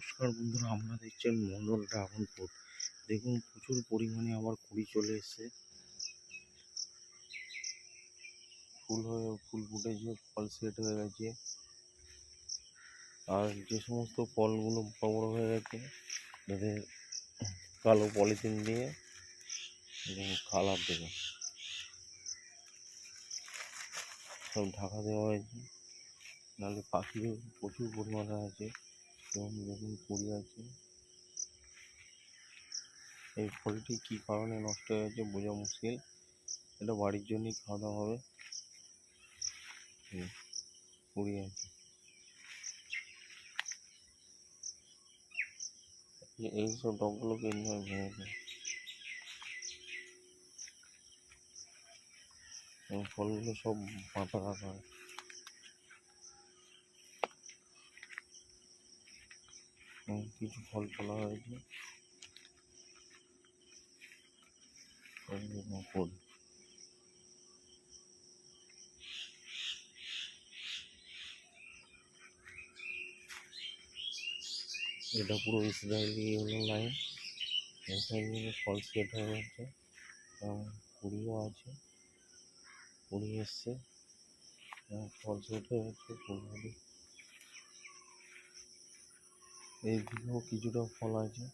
নমস্কার বন্ধুরা, আমরা দেখছেন মন্ডল ড্রাগন ফ্রুট। দেখুন প্রচুর পরিমাণে আবার কুড়ি চলে এসছে, ফুল ফুটেছে, ফল সেট হয়ে গেছে। আর যে সমস্ত ফলগুলো বড় বড় হয়ে গেছে তাদের কালো পলিথিন দিয়ে এবং কালার দেবে সব ঢাকা দেওয়া হয়েছে, নাহলে পাখি প্রচুর পরিমাণে আছে। এবং দেখুন কুড়ি আছে। এই ফলটি কী কারণে নষ্ট হয়ে গেছে বোঝা মুশকিল, এটা বাড়ির জন্যই খাওয়া দাওয়া হবে। কুড়ি আছে, এইসব ডগগুলোকে এইভাবে ভেঙে দেয় এবং ফলগুলো সব মাথা রাখা হয়। কিছু ফল তোলা হয়েছে, ফুল। এটা পুরো ইসরায়েলি হলো লাইন, এখানে ফল সেট হয়ে গেছে এবং কুড়িও আছে, কুড়ি এসছে, ফল সেট হয়ে গেছে ফুলগুলি। এইদিকেও কিছুটা ফল আছে।